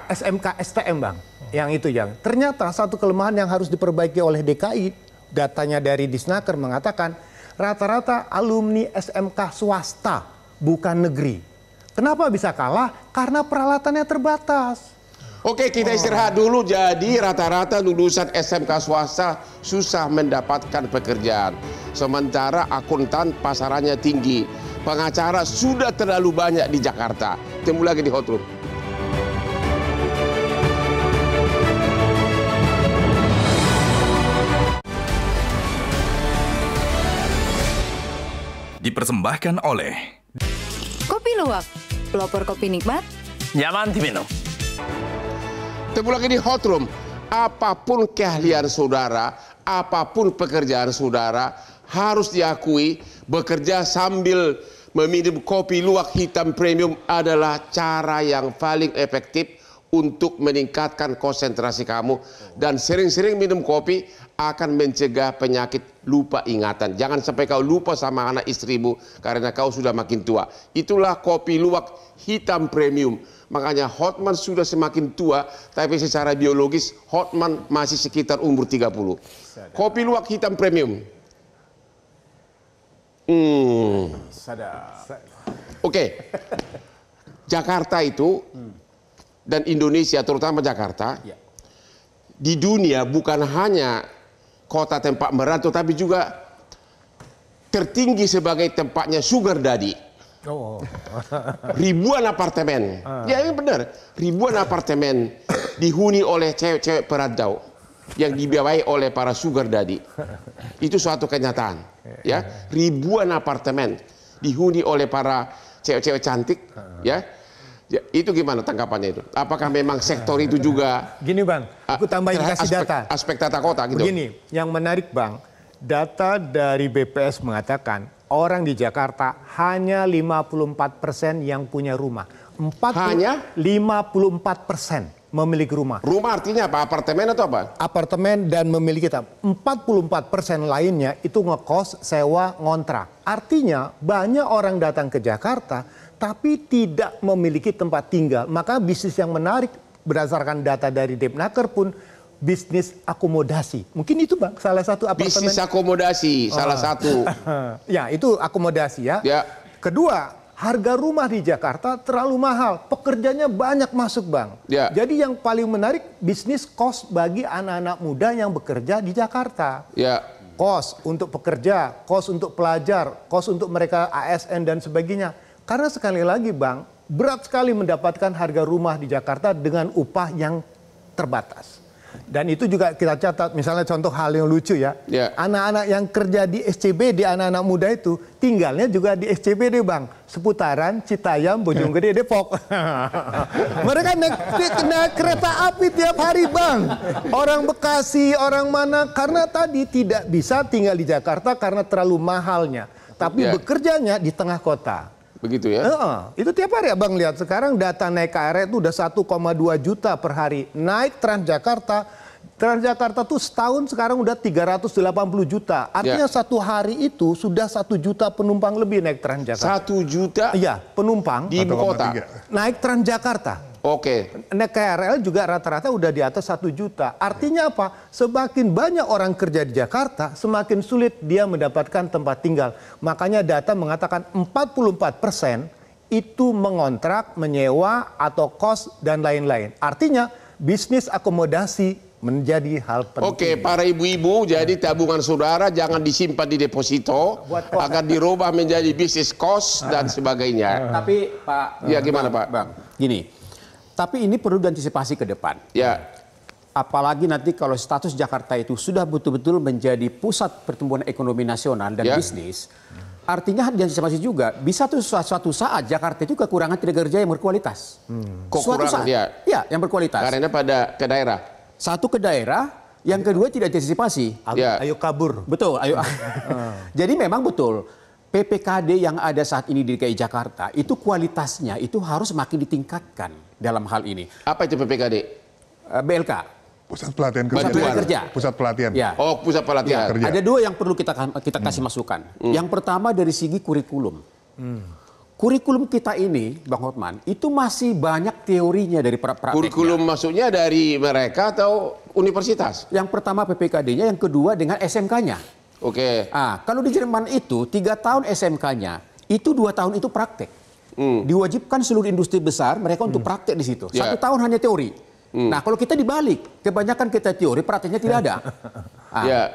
SMK STM Bang. Yang itu yang. Ternyata satu kelemahan yang harus diperbaiki oleh DKI, datanya dari Disnaker mengatakan, rata-rata alumni SMK swasta, bukan negeri. Kenapa bisa kalah? Karena peralatannya terbatas.
Oke, kita istirahat dulu. Jadi rata-rata lulusan SMK swasta susah mendapatkan pekerjaan. Sementara akuntan pasarannya tinggi. Pengacara sudah terlalu banyak di Jakarta. Temu lagi di Hot Room.
Dipersembahkan oleh
Kopi Luwak, pelopor kopi nikmat,
nyaman diminum.
Temu lagi di Hot Room. Apapun keahlian saudara, apapun pekerjaan saudara, harus diakui bekerja sambil meminum kopi luwak hitam premium adalah cara yang paling efektif untuk meningkatkan konsentrasi kamu. Dan sering-sering minum kopi akan mencegah penyakit lupa ingatan. Jangan sampai kau lupa sama anak istrimu karena kau sudah makin tua. Itulah kopi luwak hitam premium. Makanya Hotman sudah semakin tua, tapi secara biologis Hotman masih sekitar umur 30. Kopi luwak hitam premium. Oke. Jakarta itu dan Indonesia, terutama Jakarta, di dunia bukan hanya kota tempat merantau, tapi juga tertinggi sebagai tempatnya sugar daddy. Ribuan apartemen, ya ini benar, ribuan apartemen dihuni oleh cewek-cewek perantau yang dibiayai oleh para sugar daddy. Itu suatu kenyataan, ya. Ribuan apartemen dihuni oleh para cewek-cewek cantik, ya. Ya, itu gimana tanggapannya itu? Apakah memang sektor itu juga...
Gini Bang, aku tambahin kasih data.
Aspek tata kota gitu.
Begini, yang menarik Bang, data dari BPS mengatakan orang di Jakarta hanya 54% yang punya rumah.
Hanya?
54%. memiliki rumah.
Rumah artinya apa? Apartemen atau apa?
Apartemen dan memiliki 44% lainnya itu ngekos, sewa, ngontrak. Artinya banyak orang datang ke Jakarta tapi tidak memiliki tempat tinggal. Maka bisnis yang menarik berdasarkan data dari Depnaker pun bisnis akomodasi. Mungkin itu Bang, salah satu apartemen.
Bisnis akomodasi, salah satu.
Ya, itu akomodasi ya. Kedua, harga rumah di Jakarta terlalu mahal. Pekerjanya banyak masuk Bang. Jadi yang paling menarik bisnis kos bagi anak-anak muda yang bekerja di Jakarta. Kos untuk pekerja, kos untuk pelajar, kos untuk mereka ASN dan sebagainya. Karena sekali lagi Bang, berat sekali mendapatkan harga rumah di Jakarta dengan upah yang terbatas. Dan itu juga kita catat, misalnya contoh hal yang lucu ya. Anak-anak yang kerja di SCBD, anak-anak muda itu tinggalnya juga di SCBD Bang. Seputaran Citayam, Bojonggede, Depok. Mereka naik kereta api tiap hari Bang. Orang Bekasi, orang mana, karena tadi tidak bisa tinggal di Jakarta karena terlalu mahalnya. Tapi bekerjanya di tengah kota.
Begitu ya?
Itu tiap hari Abang lihat sekarang data naik KRL itu udah 1,2 juta per hari. Naik Transjakarta tuh setahun sekarang udah 380 juta. Artinya satu hari itu sudah 1 juta penumpang lebih naik Transjakarta.
1 juta?
Iya, penumpang.
Di ibu kota?
Naik Transjakarta. Naik KRL juga rata-rata udah di atas 1 juta. Artinya apa? Semakin banyak orang kerja di Jakarta, semakin sulit dia mendapatkan tempat tinggal. Makanya data mengatakan 44% itu mengontrak, menyewa, atau kos, dan lain-lain. Artinya bisnis akomodasi menjadi hal penting.
Para ibu-ibu, jadi tabungan saudara jangan disimpan di deposito, akan dirubah menjadi bisnis kos dan sebagainya.
Tapi Pak,
gimana Pak?
Bang, gini. Tapi ini perlu diantisipasi ke depan. Apalagi nanti kalau status Jakarta itu sudah betul-betul menjadi pusat pertumbuhan ekonomi nasional dan bisnis, artinya diantisipasi juga bisa tuh suatu saat Jakarta itu kekurangan tenaga kerja yang berkualitas. Suatu saat, yang berkualitas.
Karena ke daerah.
Satu ke daerah, yang kedua tidak diantisipasi.
Ayo kabur.
Betul, ayo. Jadi memang betul. PPKD yang ada saat ini di DKI Jakarta itu kualitasnya itu harus makin ditingkatkan dalam hal ini.
Apa itu PPKD?
BLK.
Pusat pelatihan kerja. Pusat pelatihan.
Pusat pelatihan.
Ada dua yang perlu kita kasih masukan. Yang pertama dari segi kurikulum. Kurikulum kita ini, Bang Hotman, itu masih banyak teorinya dari prakteknya.
Kurikulum maksudnya dari mereka atau universitas?
Yang pertama PPKD-nya, yang kedua dengan SMK-nya. Kalau di Jerman itu 3 tahun SMK-nya, itu 2 tahun itu praktek. Diwajibkan seluruh industri besar mereka untuk praktek di situ. 1 tahun hanya teori. Nah, kalau kita dibalik, kebanyakan kita teori, prakteknya tidak ada.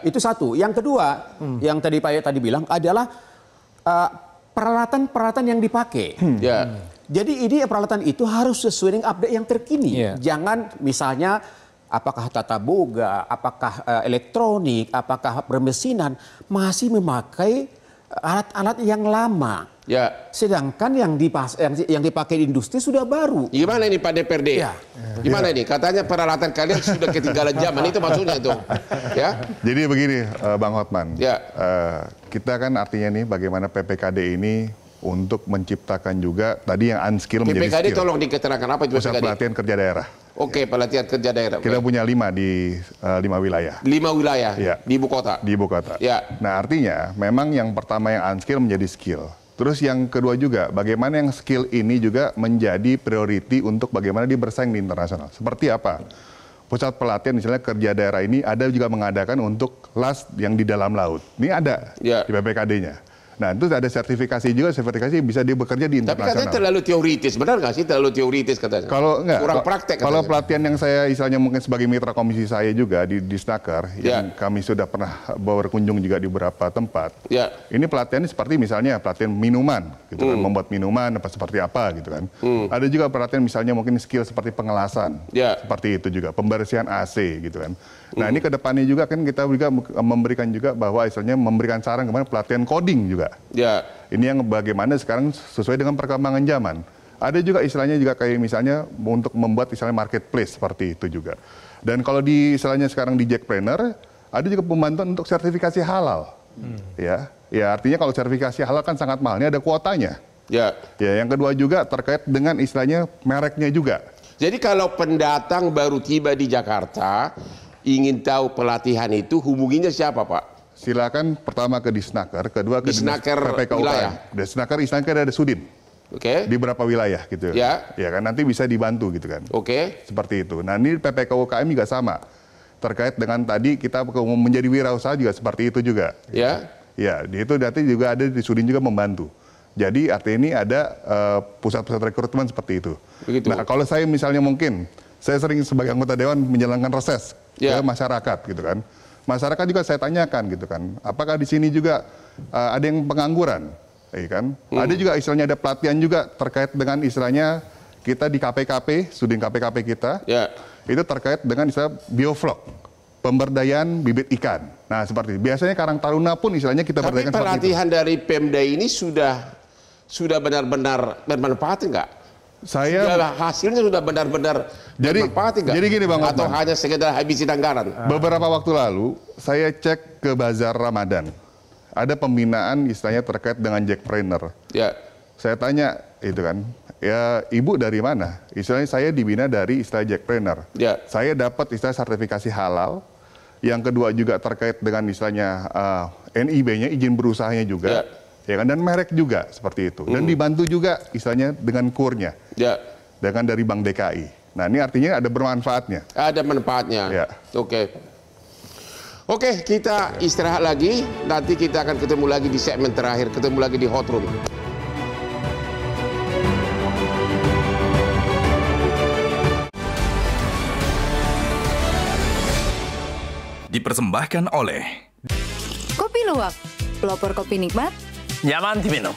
Itu satu. Yang kedua, yang tadi Pak Yaya tadi bilang adalah peralatan-peralatan yang dipakai. Jadi ini peralatan itu harus sesuai dengan update yang terkini. Jangan misalnya apakah tata boga, apakah elektronik, apakah permesinan masih memakai alat-alat yang lama. Sedangkan yang dipakai di industri sudah baru.
Gimana ini Pak DPRD? Gimana ini? Katanya peralatan kalian sudah ketinggalan zaman, itu maksudnya itu.
Jadi begini Bang Hotman, kita kan artinya nih bagaimana PPKD ini untuk menciptakan juga tadi yang unskill menjadi skill.
PPKD tolong diketerangkan apa itu PPKD?
Pusat pelatihan kerja daerah.
Pelatihan kerja daerah.
Kita punya 5 di 5 wilayah.
5 wilayah di ibu kota.
Di ibu kota. Nah artinya memang yang pertama yang unskill menjadi skill. Terus yang kedua juga bagaimana yang skill ini juga menjadi priority untuk bagaimana dia bersaing di internasional. Seperti apa? Pusat pelatihan misalnya kerja daerah ini ada juga mengadakan untuk LAS yang di dalam laut. Ini ada di PPKD-nya. Nah itu ada sertifikasi juga, sertifikasi bisa dia bekerja di internasional.
Tapi katanya terlalu teoritis, benar nggak sih terlalu teoritis katanya?
Kalau enggak,
kurang praktek katanya.
Kalau pelatihan yang saya istilahnya mungkin sebagai mitra komisi saya juga di Disnaker, yang kami sudah pernah berkunjung juga di beberapa tempat. Ini pelatihannya seperti misalnya pelatihan minuman, gitu kan, membuat minuman seperti apa gitu kan. Ada juga pelatihan misalnya mungkin skill seperti pengelasan, seperti itu juga, pembersihan AC gitu kan. Nah ini kedepannya juga kan kita juga memberikan juga bahwa istilahnya memberikan saran kemana pelatihan coding juga. Ini yang bagaimana sekarang sesuai dengan perkembangan zaman. Ada juga istilahnya juga kayak misalnya untuk membuat istilahnya marketplace seperti itu juga. Dan kalau di istilahnya sekarang di Jackpreneur ada juga pembantuan untuk sertifikasi halal. Ya artinya kalau sertifikasi halal kan sangat mahal. Ini ada kuotanya. Yang kedua juga terkait dengan istilahnya mereknya juga. Jadi
Jadi kalau pendatang baru tiba di Jakarta, ingin tahu pelatihan itu, hubunginya siapa Pak?
Silakan pertama ke Disnaker, kedua ke
Disnaker
PPK
wilayah.
UKM. Disnaker ada Sudin.
Oke.
Di beberapa wilayah gitu.
Ya.
Ya kan nanti bisa dibantu gitu kan.
Oke.
Seperti itu. Nah, ini PPK UKM juga sama. Terkait dengan tadi kita menjadi wirausaha juga seperti itu juga.
Ya.
Ya, itu nanti juga ada di Sudin juga membantu. Jadi artinya ini ada pusat-pusat rekrutmen seperti itu.
Begitu.
Nah, kalau saya misalnya mungkin saya sering sebagai anggota dewan menjalankan reses ke masyarakat gitu kan. Masyarakat juga saya tanyakan gitu kan. Apakah di sini juga ada yang pengangguran? Ya kan? Ada juga istilahnya ada pelatihan juga terkait dengan istilahnya kita di KPKP, Sudin KPKP kita.
Ya.
Itu terkait dengan istilah bioflok, pemberdayaan bibit ikan. Nah, seperti itu. Biasanya Karang Taruna pun istilahnya kita berdayakan seperti itu.
Tapi pelatihan dari Pemda ini sudah benar-benar bermanfaat enggak? Hasilnya sudah benar-benar bermanfaat enggak?
Jadi gini Bang Hotman.
Atau hanya sekedar habisin anggaran?
Beberapa waktu lalu saya cek ke Bazar Ramadan. Ada pembinaan istilahnya terkait dengan jackpreneur.
Ya.
Saya tanya itu kan, ya ibu dari mana? Istilahnya saya dibina dari istilah jackpreneur.
Ya.
Saya dapat istilah sertifikasi halal. Yang kedua juga terkait dengan istilahnya NIB-nya, izin berusahanya juga. Ya kan, dan merek juga seperti itu. Dan dibantu juga istilahnya dengan kurnya.
Ya.
Dengan dari Bank DKI. Nah, ini artinya ada bermanfaatnya.
Ada manfaatnya.
Ya.
Oke, kita istirahat lagi. Nanti kita akan ketemu lagi di segmen terakhir. Ketemu lagi di Hot Room.
Dipersembahkan oleh
Kopi Luwak, pelopor kopi nikmat,
nyaman diminum.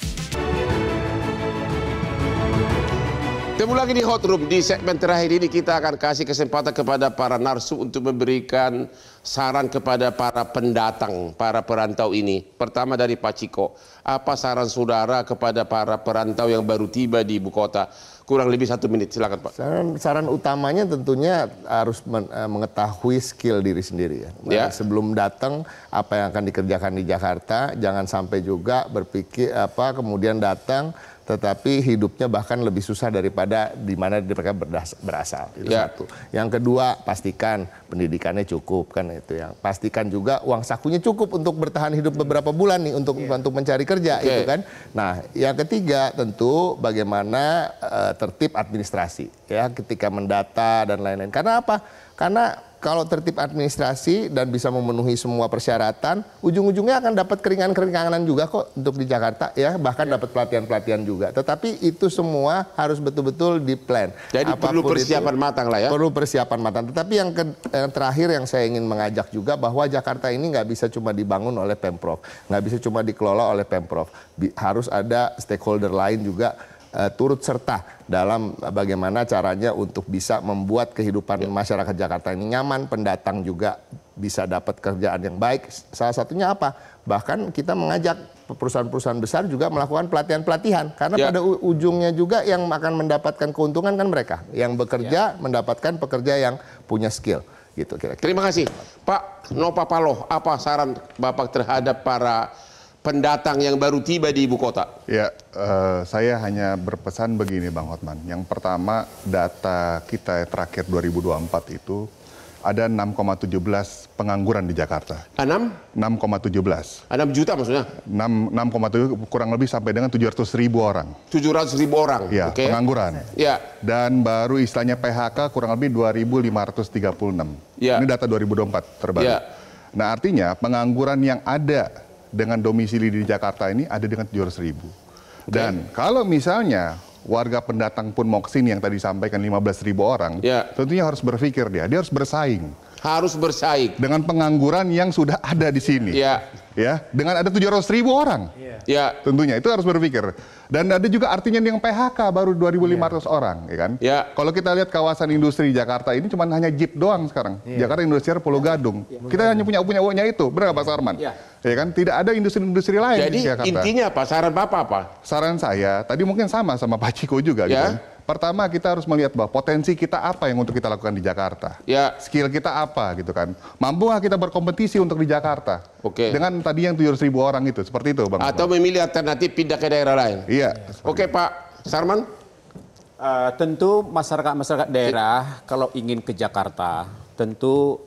Ketemu lagi di Hot Room. Di segmen terakhir ini kita akan kasih kesempatan kepada para narasum untuk memberikan saran kepada para pendatang, para perantau ini. Pertama dari Pak Ciko, apa saran saudara kepada para perantau yang baru tiba di ibu kota? Kurang lebih 1 menit, silakan Pak.
Saran utamanya tentunya harus mengetahui skill diri sendiri ya. Sebelum datang apa yang akan dikerjakan di Jakarta, jangan sampai juga berpikir kemudian datang tetapi hidupnya bahkan lebih susah daripada di mana mereka berasal. Itu satu. Yang kedua, pastikan pendidikannya cukup kan itu yang. Pastikan juga uang sakunya cukup untuk bertahan hidup beberapa bulan nih untuk mencari kerja itu kan. Nah, yang ketiga tentu bagaimana tertib administrasi ya ketika mendata dan lain-lain. Karena apa? Karena kalau tertib administrasi dan bisa memenuhi semua persyaratan, ujung-ujungnya akan dapat keringanan-keringanan juga kok untuk di Jakarta ya, bahkan dapat pelatihan-pelatihan juga. Tetapi itu semua harus betul-betul di-plan.
Jadi perlu persiapan matang lah ya?
Perlu persiapan matang. Tetapi yang terakhir yang saya ingin mengajak juga bahwa Jakarta ini nggak bisa cuma dibangun oleh Pemprov, nggak bisa cuma dikelola oleh Pemprov. Harus ada stakeholder lain juga turut serta dalam bagaimana caranya untuk bisa membuat kehidupan masyarakat Jakarta ini nyaman, pendatang juga bisa dapat kerjaan yang baik. Salah satunya apa? Bahkan kita mengajak perusahaan-perusahaan besar juga melakukan pelatihan-pelatihan. Karena pada ujungnya juga yang akan mendapatkan keuntungan kan mereka. Yang bekerja mendapatkan pekerja yang punya skill. Gitu kira-kira.
Terima kasih. Pak Nova Paloh, apa saran Bapak terhadap para pendatang yang baru tiba di ibu kota?
Ya, saya hanya berpesan begini Bang Hotman. Yang pertama, data kita terakhir 2024 itu ada 6,17 pengangguran di Jakarta. 6,17.
6 juta maksudnya?
6,7 kurang lebih sampai dengan 700.000 orang.
700.000 orang?
Ya, pengangguran.
Ya.
Dan baru istilahnya PHK kurang lebih 2.536.
Ya.
Ini data 2024 terbaru.
Ya.
Nah, artinya pengangguran yang ada dengan domisili di Jakarta ini ada dengan 700.000. Dan kalau misalnya warga pendatang pun mau kesini yang tadi sampaikan 15.000 orang, tentunya harus berpikir dia harus bersaing.
Harus bersaing.
Dengan pengangguran yang sudah ada di sini. Ya, dengan ada 700.000 orang.
Ya.
Tentunya itu harus berpikir. Dan ada juga artinya yang PHK baru 2.500 orang, ya kan? Kalau kita lihat kawasan industri Jakarta ini cuma hanya Jeep doang sekarang. Jakarta Industrial Pulau Gadung. Kita hanya punya itu, benar Pak Sarman? Ya kan? Tidak ada industri-industri lain di Jakarta.
Jadi intinya apa? Saran Bapak apa?
Saran saya, tadi mungkin sama Pak Ciko juga gitu kan. Pertama kita harus melihat bahwa potensi kita apa yang untuk kita lakukan di Jakarta. Skill kita apa gitu kan. Mampu nggak kita berkompetisi untuk di Jakarta. Dengan tadi yang 700.000 orang itu, seperti itu Bang.
Atau memilih alternatif pindah ke daerah lain.
Iya.
Oke Pak Sarman.
Tentu masyarakat daerah kalau ingin ke Jakarta, tentu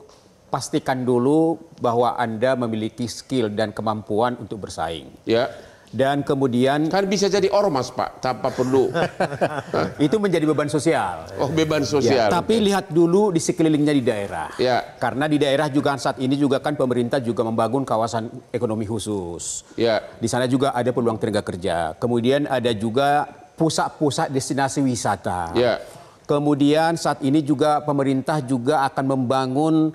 pastikan dulu bahwa Anda memiliki skill dan kemampuan untuk bersaing.
Ya.
Dan kemudian
kan bisa jadi ormas, Pak, tanpa perlu.
itu menjadi beban sosial.
Oh, beban sosial.
Ya, tapi lihat dulu di sekelilingnya di daerah.
Ya.
Karena di daerah juga saat ini juga kan pemerintah juga membangun kawasan ekonomi khusus.
Ya.
Di sana juga ada peluang tenaga kerja. Kemudian ada juga pusat-pusat destinasi wisata.
Ya.
Kemudian saat ini juga pemerintah juga akan membangun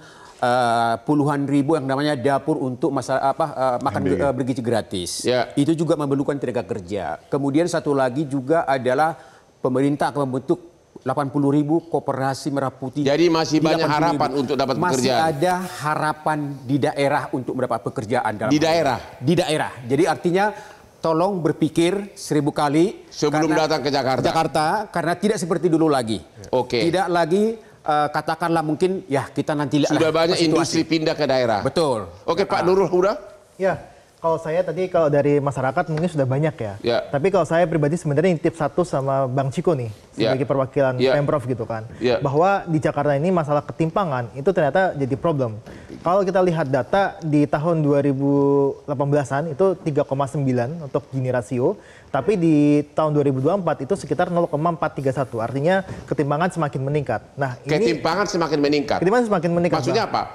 puluhan ribu yang namanya dapur untuk makan bergizi gratis.
Ya.
Itu juga memerlukan tenaga kerja. Kemudian satu lagi juga adalah pemerintah akan membentuk 80.000 koperasi merah putih.
Jadi masih banyak harapan untuk dapat pekerjaan.
Masih ada harapan di daerah untuk mendapat pekerjaan.
Di daerah?
Di daerah. Jadi artinya tolong berpikir 1000 kali
sebelum datang ke Jakarta.
Karena tidak seperti dulu lagi.
Oke.
Tidak lagi katakanlah mungkin ya kita nanti lihat.
Sudah banyak industri pindah ke daerah.
Betul.
Oke, Pak Nurul udah?
Ya, kalau saya tadi kalau dari masyarakat mungkin sudah banyak ya.
Ya.
Tapi kalau saya pribadi sebenarnya tip satu sama Bang Ciko nih sebagai perwakilan Pemprov gitu kan.
Ya.
Bahwa di Jakarta ini masalah ketimpangan itu ternyata jadi problem. Kalau kita lihat data di tahun 2018-an itu 3,9 untuk Gini rasio. Tapi di tahun 2024 itu sekitar 0,431. Artinya ketimpangan semakin meningkat. Nah,
ketimpangan semakin meningkat.
Ketimpangan semakin meningkat.
Maksudnya apa?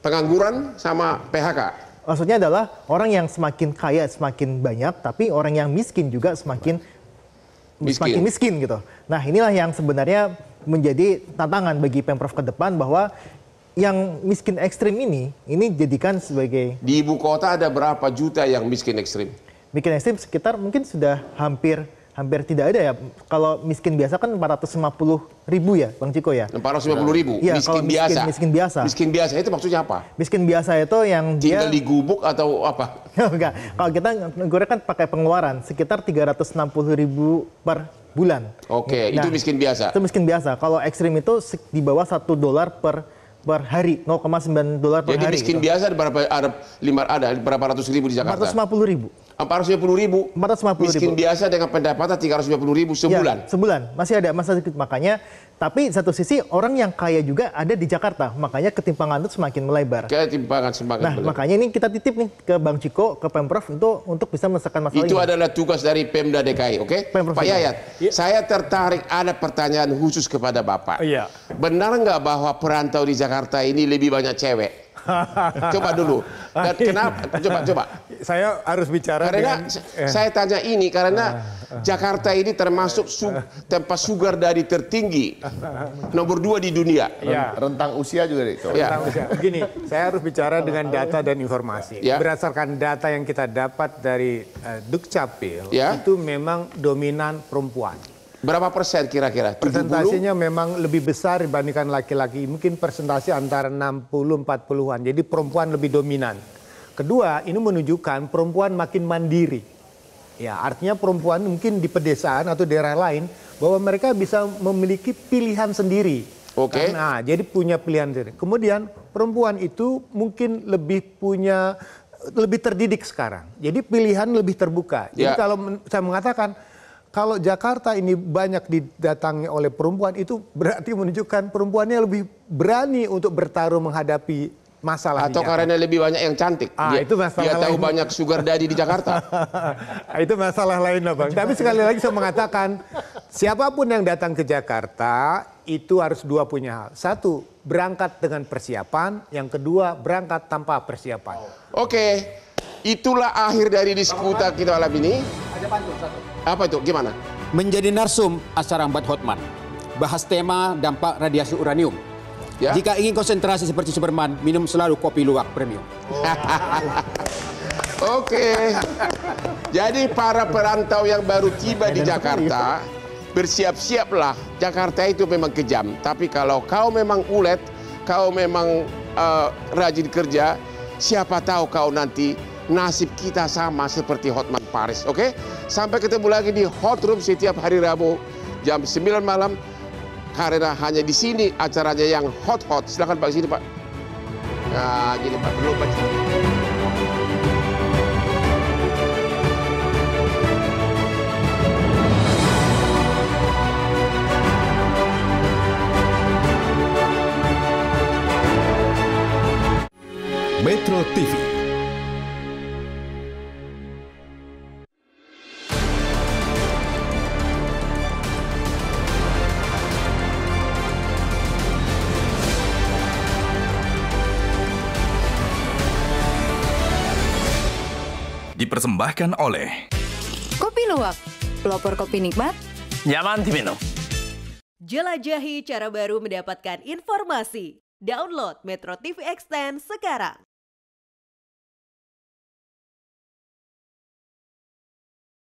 Pengangguran sama PHK.
Maksudnya adalah orang yang semakin kaya semakin banyak, tapi orang yang miskin juga semakin miskin gitu. Nah, inilah yang sebenarnya menjadi tantangan bagi Pemprov ke depan bahwa yang miskin ekstrim ini jadikan sebagai...
Di ibu kota ada berapa juta yang miskin ekstrim?
Miskin ekstrim sekitar mungkin sudah hampir tidak ada ya. Kalau miskin biasa kan 450.000 ya, Bang Ciko ya.
450.000.
Ya,
miskin biasa.
Miskin biasa.
Miskin biasa itu maksudnya apa?
Miskin biasa itu yang
tinggal di gubuk atau apa?
Enggak. Kalau kita kan pakai pengeluaran sekitar 360.000 per bulan.
Oke,
nah,
itu miskin biasa.
Itu miskin biasa. Kalau ekstrim itu di bawah $1 per hari, $0,9 per hari.
Jadi miskin
gitu.
biasa ada berapa ratus ribu di Jakarta?
450.000.
450.000. Miskin biasa dengan pendapatan 350.000 sebulan.
Ya, sebulan masih ada makanya. Tapi satu sisi orang yang kaya juga ada di Jakarta, makanya ketimpangan itu semakin melebar.
Ketimpangan semakin melebar.
Makanya ini kita titip nih ke Bang Ciko, ke Pemprov untuk bisa menyelesaikan masalah ini.
Itu adalah tugas dari Pemda DKI, oke? Pak Yayat, saya tertarik ada pertanyaan khusus kepada Bapak.
Iya.
Benar nggak bahwa perantau di Jakarta ini lebih banyak cewek? Coba dulu. Dan kenapa? Coba.
Saya harus bicara
karena saya tanya ini karena Jakarta ini termasuk tempat sugar daddy tertinggi, nomor 2 di dunia.
Ya.
Rentang usia juga deh.
Rentang usia. Begini, saya harus bicara dengan data dan informasi.
Ya.
Berdasarkan data yang kita dapat dari Dukcapil,
ya,
itu memang dominan perempuan.
Berapa persen kira-kira?
Persentasenya memang lebih besar dibandingkan laki-laki. Mungkin persentase antara 60-40-an. Jadi perempuan lebih dominan. Kedua, ini menunjukkan perempuan makin mandiri. Ya, artinya perempuan mungkin di pedesaan atau daerah lain bahwa mereka bisa memiliki pilihan sendiri.
Oke.
Nah, jadi punya pilihan sendiri. Kemudian perempuan itu mungkin lebih terdidik sekarang. Jadi pilihan lebih terbuka. Jadi kalau saya mengatakan kalau Jakarta ini banyak didatangi oleh perempuan, itu berarti menunjukkan perempuannya lebih berani untuk bertarung menghadapi masalah.
Atau karena lebih banyak yang cantik.
Itu masalah
dia tahu
lain.
banyak sugar daddy di Jakarta.
Itu masalah lain lah, Bang. Tapi sekali lagi saya mengatakan, siapapun yang datang ke Jakarta itu harus punya hal. Satu, berangkat dengan persiapan. Yang kedua, berangkat tanpa persiapan.
Oke, itulah akhir dari diskusi kita malam ini.
Ada pantun satu.
Apa itu? Gimana?
Menjadi narsum acara Mbak Hotman. Bahas tema dampak radiasi uranium.
Ya?
Jika ingin konsentrasi seperti Superman, minum selalu kopi luwak premium.
Oke. Jadi para perantau yang baru tiba di Jakarta, bersiap-siaplah. Jakarta itu memang kejam. Tapi kalau kau memang ulet, kau memang rajin kerja, siapa tahu kau nanti nasib kita sama seperti Hotman Paris, oke? Sampai ketemu lagi di Hot Room setiap hari Rabu jam 9 malam. Karena hanya di sini acaranya yang hot-hot. Silakan Pak, sini Pak. Nah, gini Pak, dulu Pak.
Dipersembahkan oleh
Kopi Luwak, pelopor kopi nikmat,
nyaman diminum.
Jelajahi cara baru mendapatkan informasi. Download Metro TV Extend sekarang.